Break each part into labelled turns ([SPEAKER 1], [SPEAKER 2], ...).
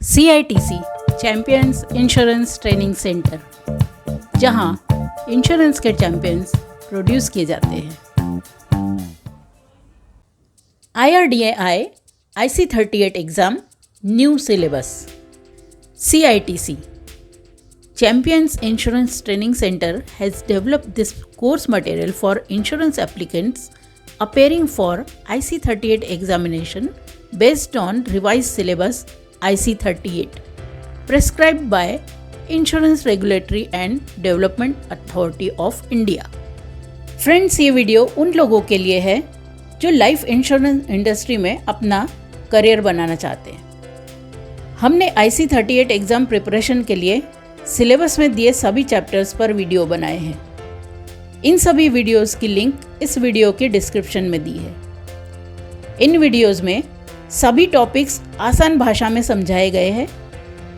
[SPEAKER 1] CITC champions insurance training centre, जहां insurance के champions produce किए जाते हैं। IRDAI IC38 exam new syllabus. CITC Champions Insurance Training Center has developed this course material for insurance applicants appearing for IC38 examination based on revised syllabus IC38 prescribed by Insurance Regulatory and Development Authority of India। Friends, ये video उन लोगों के लिए है जो life insurance industry में अपना career बनाना चाहते हैं। हमने IC38 एग्ज़ाम प्रिपरेशन के लिए सिलेबस में दिए सभी चैप्टर्स पर वीडियो बनाए हैं। इन सभी वीडियोस की लिंक इस वीडियो के डिस्क्रिप्शन में दी है। इन वीडियोस में सभी टॉपिक्स आसान भाषा में समझाए गए हैं।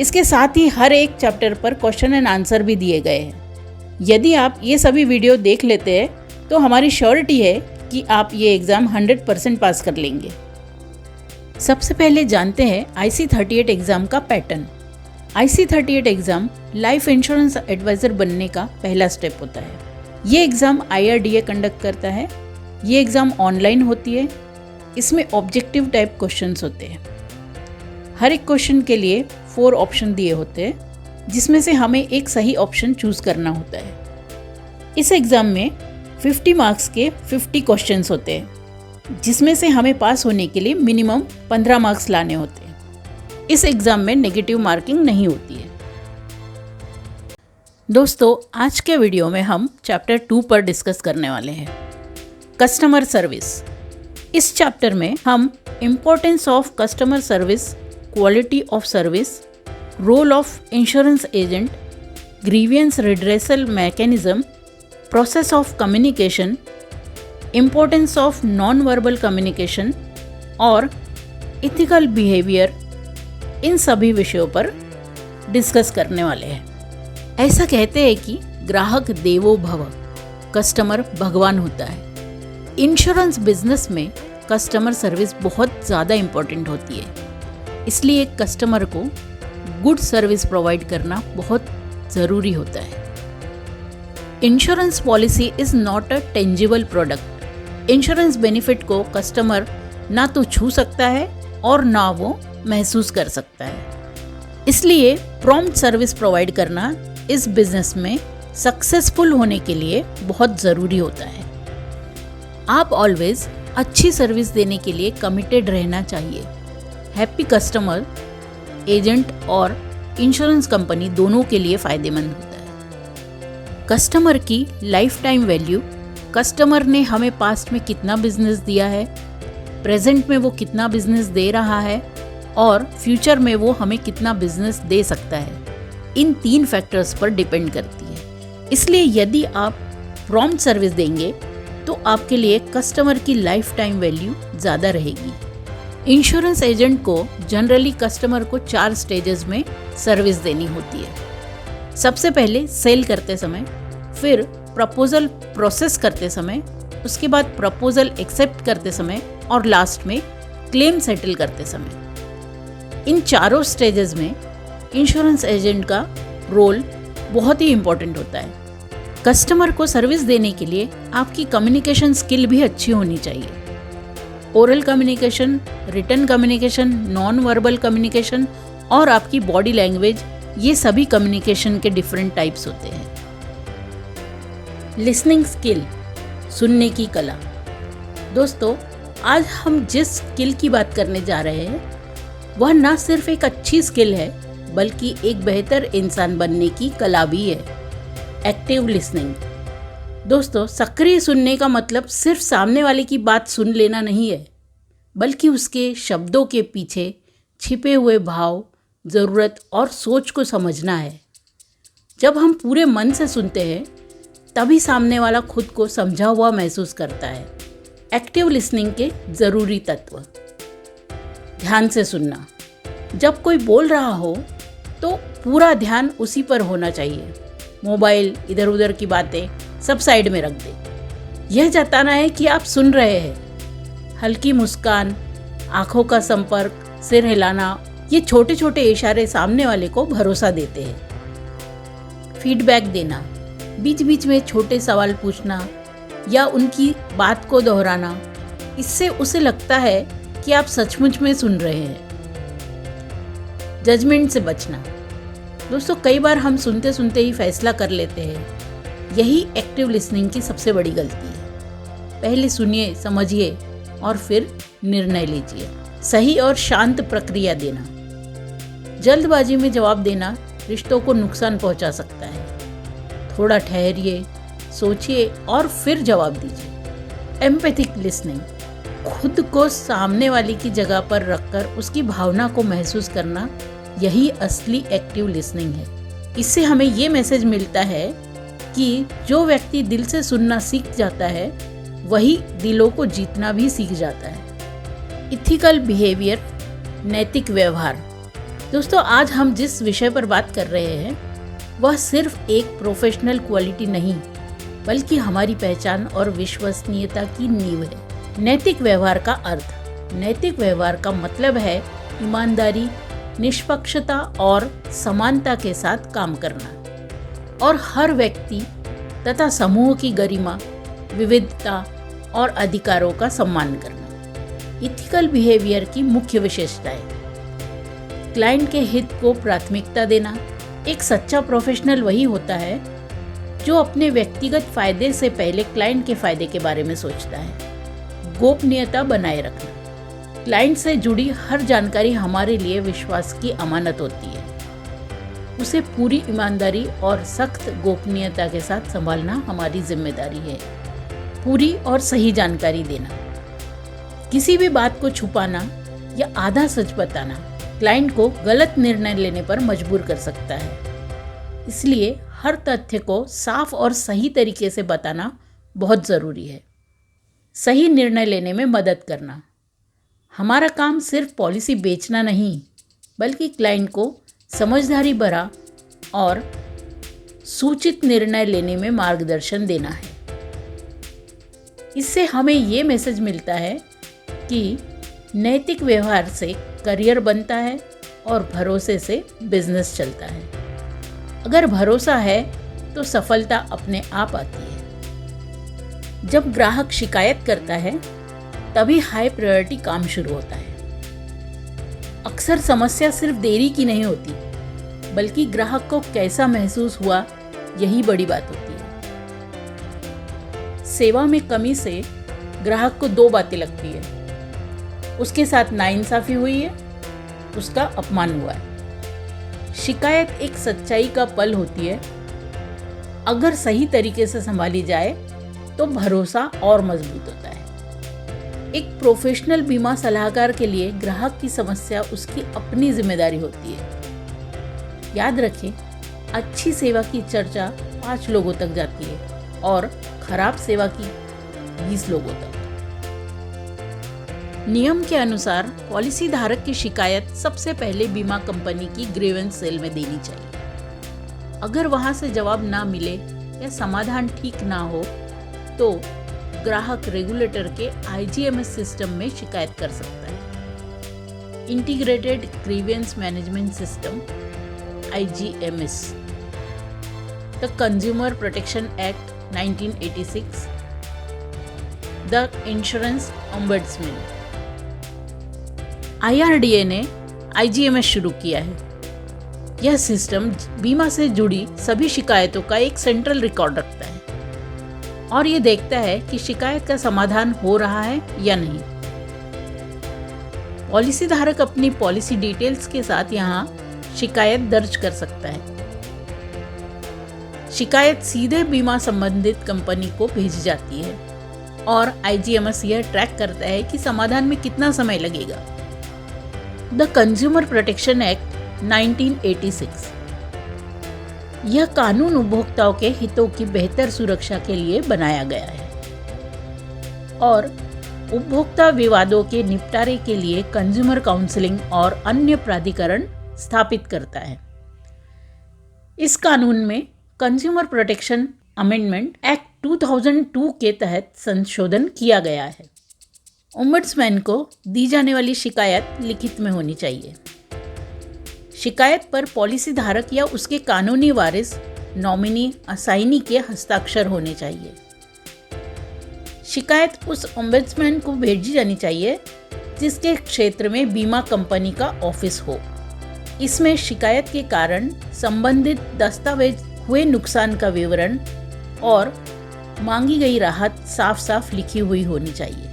[SPEAKER 1] इसके साथ ही हर एक चैप्टर पर क्वेश्चन एंड आंसर भी दिए गए हैं। यदि आप ये सभी वीडियो देख लेते हैं तो हमारी श्योरिटी है कि आप ये एग्ज़ाम 100% पास कर लेंगे। सबसे पहले जानते हैं IC38 एग्ज़ाम का पैटर्न। IC38 exam life insurance advisor बनने का पहला स्टेप होता है। ये एग्ज़ाम IRDA कंडक्ट करता है। ये एग्ज़ाम ऑनलाइन होती है। इसमें ऑब्जेक्टिव टाइप क्वेश्चंस होते हैं। हर एक क्वेश्चन के लिए 4 ऑप्शन दिए होते हैं, जिसमें से हमें एक सही ऑप्शन चूज़ करना होता है। इस एग्ज़ाम में 50 मार्क्स के 50 क्वेश्चंस होते हैं, जिसमें से हमें पास होने के लिए मिनिमम 15 मार्क्स लाने होते हैं। इस एग्ज़ाम में नेगेटिव मार्किंग नहीं होती है। दोस्तों, आज के वीडियो में हम चैप्टर 2 पर डिस्कस करने वाले हैं, कस्टमर सर्विस। इस चैप्टर में हम importance of customer service, quality of service, role of insurance agent, grievance redressal mechanism, process of communication, importance of non verbal communication और इथिकल बिहेवियर, इन सभी विषयों पर डिस्कस करने वाले हैं। ऐसा कहते हैं कि ग्राहक देवो भव, कस्टमर भगवान होता है। इंश्योरेंस बिजनेस में कस्टमर सर्विस बहुत ज़्यादा इम्पोर्टेंट होती है, इसलिए कस्टमर को गुड सर्विस प्रोवाइड करना बहुत ज़रूरी होता है। Insurance policy is not a tangible product. Insurance benefit को कस्टमर ना तो छू सकता है और ना वो महसूस कर सकता है। इसलिए प्रॉम्प्ट सर्विस प्रोवाइड करना इस बिजनेस में सक्सेसफुल होने के लिए बहुत ज़रूरी होता है। आप ऑलवेज अच्छी सर्विस देने के लिए कमिटेड रहना चाहिए। हैप्पी कस्टमर एजेंट और इंश्योरेंस कंपनी दोनों के लिए फ़ायदेमंद होता है। कस्टमर की लाइफ टाइम वैल्यू, कस्टमर ने हमें पास्ट में कितना बिजनेस दिया है, प्रेजेंट में वो कितना बिजनेस दे रहा है और फ्यूचर में वो हमें कितना बिजनेस दे सकता है, इन 3 फैक्टर्स पर डिपेंड करती है। इसलिए यदि आप प्रॉम्प्ट सर्विस देंगे तो आपके लिए कस्टमर की लाइफ टाइम वैल्यू ज़्यादा रहेगी। इंश्योरेंस एजेंट को जनरली कस्टमर को 4 स्टेजेस में सर्विस देनी होती है। सबसे पहले सेल करते समय, फिर प्रपोजल प्रोसेस करते समय, उसके बाद प्रपोजल एक्सेप्ट करते समय और लास्ट में क्लेम सेटल करते समय। इन चारों स्टेजेस में इंश्योरेंस एजेंट का रोल बहुत ही इम्पोर्टेंट होता है। कस्टमर को सर्विस देने के लिए आपकी कम्युनिकेशन स्किल भी अच्छी होनी चाहिए। Oral communication, written communication, non verbal communication और आपकी बॉडी लैंग्वेज, ये सभी कम्युनिकेशन के डिफरेंट टाइप्स होते हैं। लिसनिंग स्किल, सुनने की कला। दोस्तों, आज हम जिस स्किल की बात करने जा रहे हैं वह ना सिर्फ एक अच्छी स्किल है, बल्कि एक बेहतर इंसान बनने की कला भी है, एक्टिव लिसनिंग। दोस्तों, सक्रिय सुनने का मतलब सिर्फ सामने वाले की बात सुन लेना नहीं है, बल्कि उसके शब्दों के पीछे छिपे हुए भाव, ज़रूरत और सोच को समझना है। जब हम पूरे मन से सुनते हैं तभी सामने वाला खुद को समझा हुआ महसूस करता है। एक्टिव लिसनिंग के ज़रूरी तत्व: ध्यान से सुनना। जब कोई बोल रहा हो तो पूरा ध्यान उसी पर होना चाहिए। मोबाइल, इधर उधर की बातें सब साइड में रख दें। यह जताना है कि आप सुन रहे हैं। हल्की मुस्कान, आँखों का संपर्क, सिर हिलाना ये छोटे छोटे इशारे सामने वाले को भरोसा देते हैं। फीडबैक देना, बीच बीच में छोटे सवाल पूछना या उनकी बात को दोहराना, इससे उसे लगता है कि आप सचमुच में सुन रहे हैं। जजमेंट से बचना। दोस्तों, कई बार हम सुनते सुनते ही फैसला कर लेते हैं। यही एक्टिव लिसनिंग की सबसे बड़ी गलती है। पहले सुनिए, समझिए और फिर निर्णय लीजिए। सही और शांत प्रक्रिया देना। जल्दबाजी में जवाब देना रिश्तों को नुकसान पहुंचा सकता है। थोड़ा ठहरिए, सोचिए और फिर जवाब दीजिए। Empathic listening. खुद को सामने वाले की जगह पर रखकर उसकी भावना को महसूस करना, यही असली एक्टिव लिसनिंग है। इससे हमें ये मैसेज मिलता है कि जो व्यक्ति दिल से सुनना सीख जाता है, वही दिलों को जीतना भी सीख जाता है। इथिकल बिहेवियर, नैतिक व्यवहार। दोस्तों, आज हम जिस विषय पर बात कर रहे हैं वह सिर्फ एक प्रोफेशनल क्वालिटी नहीं, बल्कि हमारी पहचान और विश्वसनीयता की नींव है। नैतिक व्यवहार का अर्थ। नैतिक व्यवहार का मतलब है ईमानदारी, निष्पक्षता और समानता के साथ काम करना और हर व्यक्ति तथा समूह की गरिमा, विविधता और अधिकारों का सम्मान करना। इथिकल बिहेवियर की मुख्य विशेषताएं। क्लाइंट के हित को प्राथमिकता देना। एक सच्चा प्रोफेशनल वही होता है जो अपने व्यक्तिगत फायदे से पहले क्लाइंट के फायदे के बारे में सोचता है। गोपनीयता बनाए रखना। क्लाइंट से जुड़ी हर जानकारी हमारे लिए विश्वास की अमानत होती है। उसे पूरी ईमानदारी और सख्त गोपनीयता के साथ संभालना हमारी जिम्मेदारी है। पूरी और सही जानकारी देना। किसी भी बात को छुपाना या आधा सच बताना क्लाइंट को गलत निर्णय लेने पर मजबूर कर सकता है। इसलिए हर तथ्य को साफ और सही तरीके से बताना बहुत ज़रूरी है। सही निर्णय लेने में मदद करना। हमारा काम सिर्फ पॉलिसी बेचना नहीं, बल्कि क्लाइंट को समझदारी भरा और सूचित निर्णय लेने में मार्गदर्शन देना है। इससे हमें ये मैसेज मिलता है कि नैतिक व्यवहार से करियर बनता है और भरोसे से बिजनेस चलता है। अगर भरोसा है तो सफलता अपने आप आती है। जब ग्राहक शिकायत करता है, तभी हाई प्रायोरिटी काम शुरू होता है। अक्सर समस्या सिर्फ देरी की नहीं होती, बल्कि ग्राहक को कैसा महसूस हुआ, यही बड़ी बात होती है। सेवा में कमी से ग्राहक को दो बातें लगती है। उसके साथ नाइंसाफी हुई है, उसका अपमान हुआ है। शिकायत एक सच्चाई का पल होती है। अगर सही तरीके से संभाली जाए तो भरोसा और मजबूत होता है। एक प्रोफेशनल बीमा सलाहकार के लिए ग्राहक की समस्या उसकी अपनी जिम्मेदारी होती है। याद रखें, अच्छी सेवा की चर्चा 5 लोगों तक जाती है और खराब सेवा की 20 लोगों तक। नियम के अनुसार पॉलिसी धारक की शिकायत सबसे पहले बीमा कंपनी की ग्रीवेंस सेल में देनी चाहिए। अगर वहां से जवाब ना मिले या समाधान ठीक ना हो तो ग्राहक रेगुलेटर के IGMS सिस्टम में शिकायत कर सकता है। Integrated grievance management system IGMS, the consumer protection act 1986, the insurance ombudsman. IRDA ने IGMS शुरू किया है। यह सिस्टम बीमा से जुड़ी सभी शिकायतों का एक सेंट्रल रिकॉर्ड रखता है और ये देखता है कि शिकायत का समाधान हो रहा है या नहीं। पॉलिसी धारक अपनी पॉलिसी डिटेल्स के साथ यहाँ शिकायत दर्ज कर सकता है। शिकायत सीधे बीमा संबंधित कंपनी को भेजी जाती है और IGMS यह ट्रैक करता है कि समाधान में कितना समय लगेगा। द कंज्यूमर प्रोटेक्शन एक्ट 1986, यह कानून उपभोक्ताओं के हितों की बेहतर सुरक्षा के लिए बनाया गया है और उपभोक्ता विवादों के निपटारे के लिए कंज्यूमर काउंसलिंग और अन्य प्राधिकरण स्थापित करता है। इस कानून में कंज्यूमर प्रोटेक्शन अमेंडमेंट एक्ट 2002 के तहत संशोधन किया गया है। ओम्बड्समैन को दी जाने वाली शिकायत लिखित में होनी चाहिए। शिकायत पर पॉलिसी धारक या उसके कानूनी वारिस, नॉमिनी, असाइनी के हस्ताक्षर होने चाहिए। शिकायत उस ओम्बुड्समैन को भेजी जानी चाहिए जिसके क्षेत्र में बीमा कंपनी का ऑफिस हो। इसमें शिकायत के कारण, संबंधित दस्तावेज, हुए नुकसान का विवरण और मांगी गई राहत साफ साफ लिखी हुई होनी चाहिए।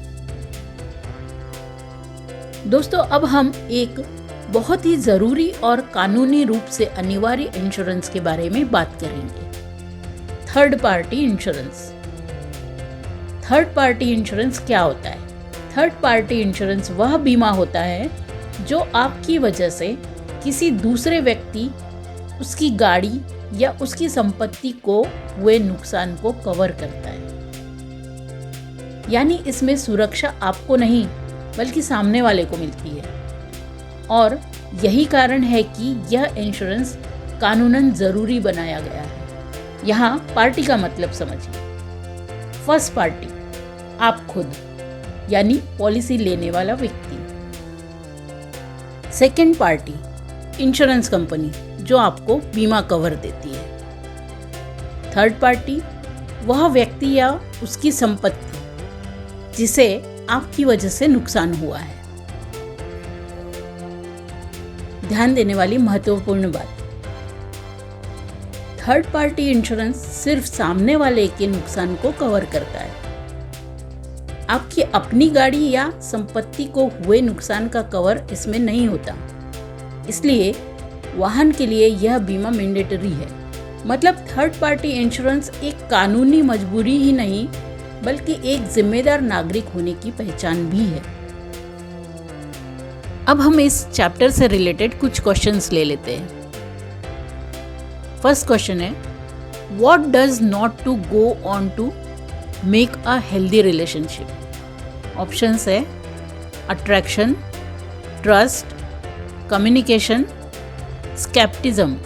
[SPEAKER 1] दोस्तों, अब हम एक बहुत ही ज़रूरी और कानूनी रूप से अनिवार्य इंश्योरेंस के बारे में बात करेंगे, third party insurance. Third party insurance क्या होता है? थर्ड पार्टी इंश्योरेंस वह बीमा होता है जो आपकी वजह से किसी दूसरे व्यक्ति, उसकी गाड़ी या उसकी संपत्ति को हुए नुकसान को कवर करता है। यानी इसमें सुरक्षा आपको नहीं बल्कि सामने वाले को मिलती है, और यही कारण है कि यह इंश्योरेंस कानूनन ज़रूरी बनाया गया है। यहाँ पार्टी का मतलब समझिए। फर्स्ट पार्टी, आप खुद, यानी पॉलिसी लेने वाला व्यक्ति। सेकेंड पार्टी, इंश्योरेंस कंपनी जो आपको बीमा कवर देती है। थर्ड पार्टी, वह व्यक्ति या उसकी संपत्ति जिसे आपकी वजह से नुकसान हुआ है। ध्यान देने वाली महत्वपूर्ण बात, थर्ड पार्टी इंश्योरेंस सिर्फ सामने वाले के नुकसान को कवर करता है। आपकी अपनी गाड़ी या संपत्ति को हुए नुकसान का कवर इसमें नहीं होता। इसलिए वाहन के लिए यह बीमा मैंडेटरी है। मतलब थर्ड पार्टी इंश्योरेंस एक कानूनी मजबूरी ही नहीं बल्कि एक जिम्मेदार नागरिक होने की पहचान भी है। अब हम इस चैप्टर से रिलेटेड कुछ क्वेश्चंस ले लेते हैं। फर्स्ट क्वेश्चन है, what does not to go on to make a healthy relationship? Options है अट्रैक्शन, ट्रस्ट, कम्युनिकेशन, स्केप्टिज्म।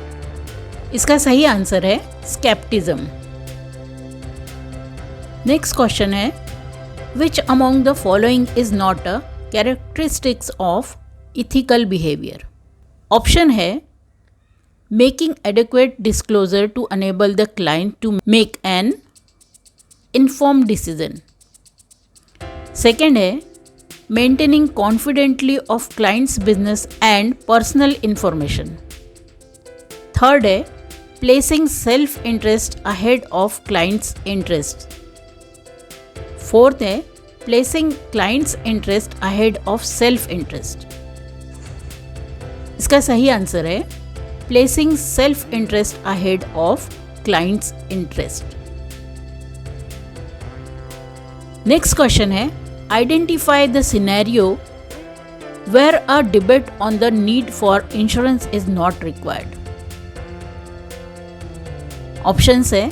[SPEAKER 1] इसका सही आंसर है स्केप्टिज्म। नेक्स्ट क्वेश्चन है, which among the following is not a characteristics of ethical behaviour? Option है making adequate disclosure to enable the client to make an informed decision. Second है maintaining confidently of clients business and personal information. Third है placing self interest ahead of clients interest. Fourth है placing clients interest ahead of self interest. इसका सही answer है placing self interest ahead of clients interest. Next question है, identify the scenario where a debate on the need for insurance is not required. Options है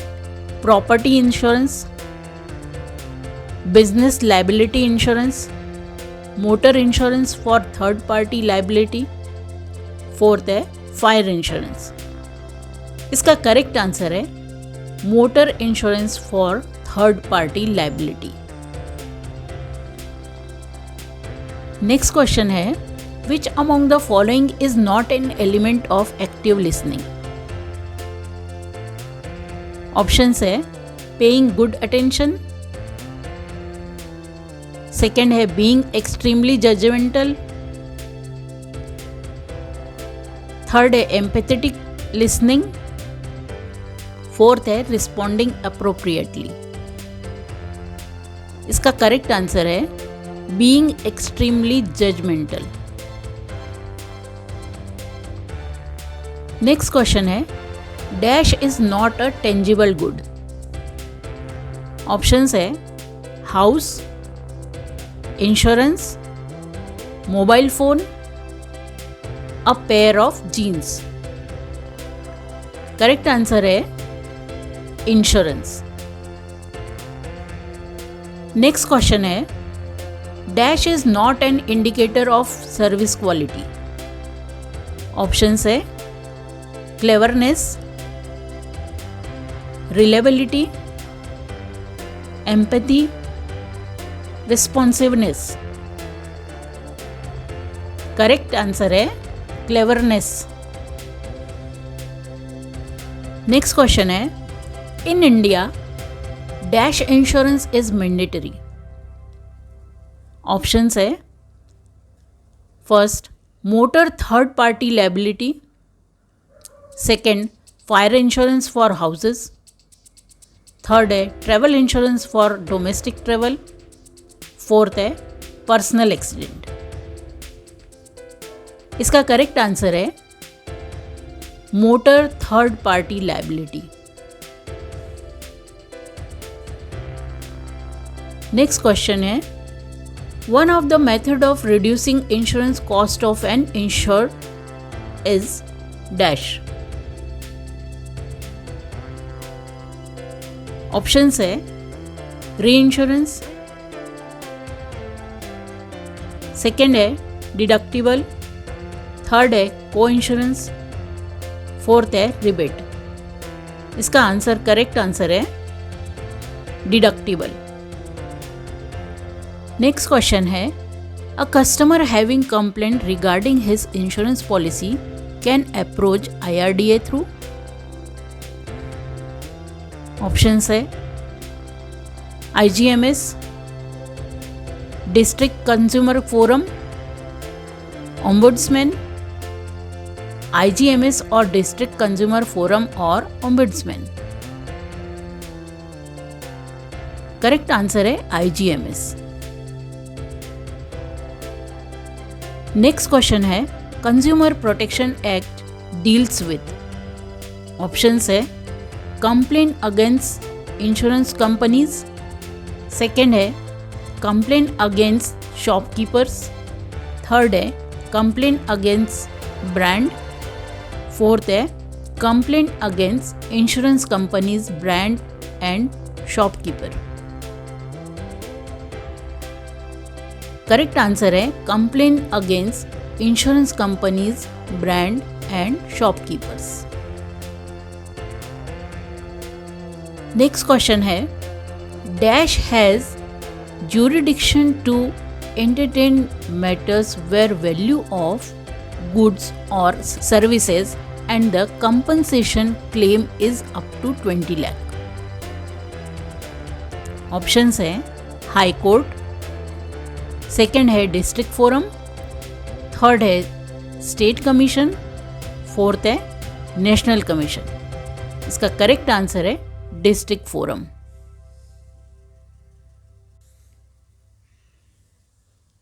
[SPEAKER 1] property insurance, business liability insurance, motor insurance for third party liability, fourth है fire insurance. इसका correct answer है motor insurance for third party liability. Next question है, which among the following is not an element of active listening? Options है paying good attention, second है being extremely judgemental, third है empathetic listening, fourth है responding appropriately. इसका correct answer है being extremely judgemental. Next question है, dash is not a tangible good. Options है house, insurance, mobile phone, a pair of jeans. Correct answer है insurance. Next question है, dash is not an indicator of service quality. Options है cleverness, reliability, empathy, responsiveness. Correct answer है cleverness. Next question है, in India dash insurance is mandatory. Options है, first motor third party liability, second fire insurance for houses, third है travel insurance for domestic travel, fourth है personal accident. इसका correct answer है motor third party liability. Next question है, one of the method of reducing insurance cost of an insured is dash. Options है, reinsurance, second है deductible, third है coinsurance, fourth है rebate. इसका answer, correct answer है deductible. Next question है, a customer having complaint regarding his insurance policy can approach IRDA through. Options है, IGMS, district consumer forum, ombudsman, IGMS और district consumer forum और ombudsman. Correct answer है IGMS। Next question है, consumer protection act deals with. Options है, complaint against insurance companies, second है complaint against shopkeepers, third है complaint against brand, fourth है complaint against insurance companies brand and shopkeeper. Correct answer है complaint against insurance companies brand and shopkeepers. Next question है, dash has jurisdiction to entertain matters where value of goods or services and the compensation claim is up to 20 lakh। Options हैं, high court, second है district forum, third है state commission, fourth है national commission. इसका correct answer है district forum.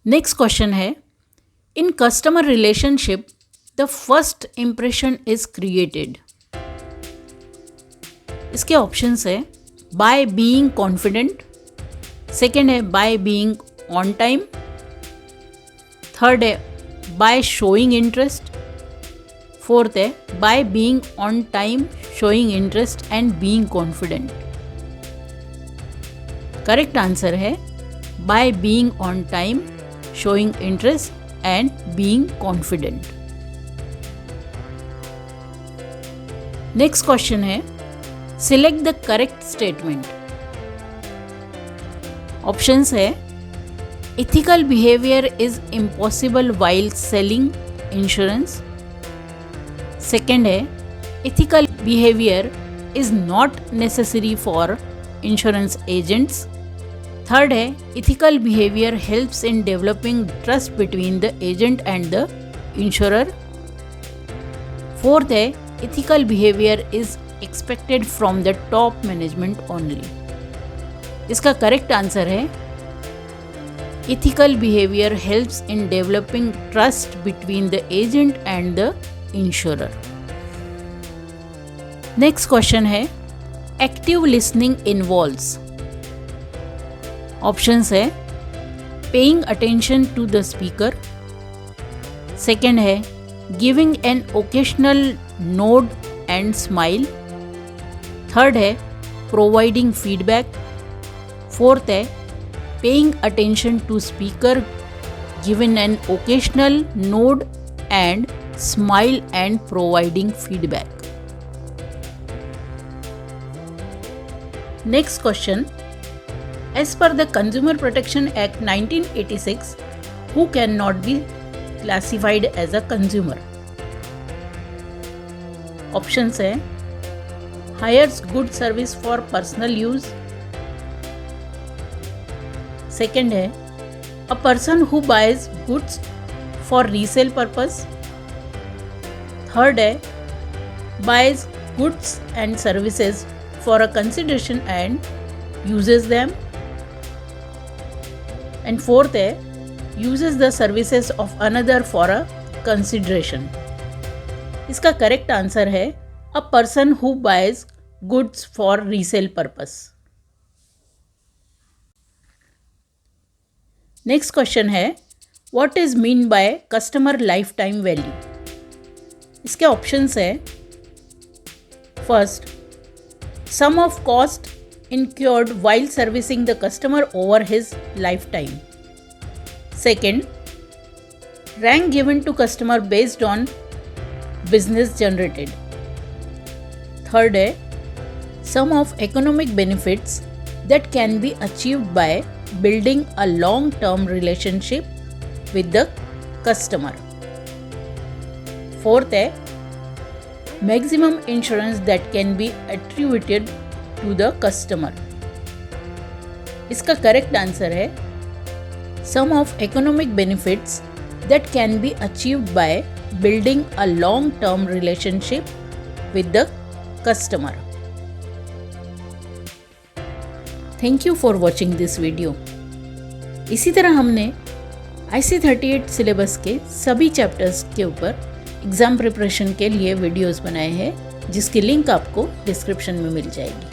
[SPEAKER 1] Next question है, in customer relationship the first impression is created. इसके options है, by being confident, second है by being on time, third है by showing interest, fourth है by being on time showing interest and being confident. Correct answer है by being on time showing interest and being confident। Next question है, select the correct statement। Options है, ethical behavior is impossible while selling insurance, second है ethical behavior is not necessary for insurance agents, third है ethical behavior helps in developing trust between the agent and the insurer, fourth है ethical behavior is expected from the top management only। इसका correct answer है ethical behavior helps in developing trust between the agent and the insurer। Next question है, active listening involves. Options है, paying attention to the speaker, second है giving an occasional nod and smile, third है providing feedback, fourth है paying attention to speaker given an occasional nod and smile and providing feedback. Next question, as per the Consumer Protection Act 1986, who cannot be classified as a consumer? Options है, hires good service for personal use. Second है a person who buys goods for resale purpose. Third है buys goods and services for a consideration and uses them. And fourth है uses the services of another for a consideration. इसका correct answer है a person who buys goods for resale purpose. Next question है what is mean by customer lifetime value. इसके options है first sum of cost incurred while servicing the customer over his lifetime. Second, rank given to customer based on business generated. Third है sum of economic benefits that can be achieved by building a long-term relationship with the customer. Fourth है maximum insurance that can be attributed to the customer. इसका correct answer है sum of economic benefits that can be achieved by building a long-term relationship with the customer. Thank you for watching this video. इसी तरह हमने IC38 syllabus के सभी chapters के ऊपर exam preparation के लिए वीडियोस बनाए हैं जिसकी लिंक आपको डिस्क्रिप्शन में मिल जाएगी.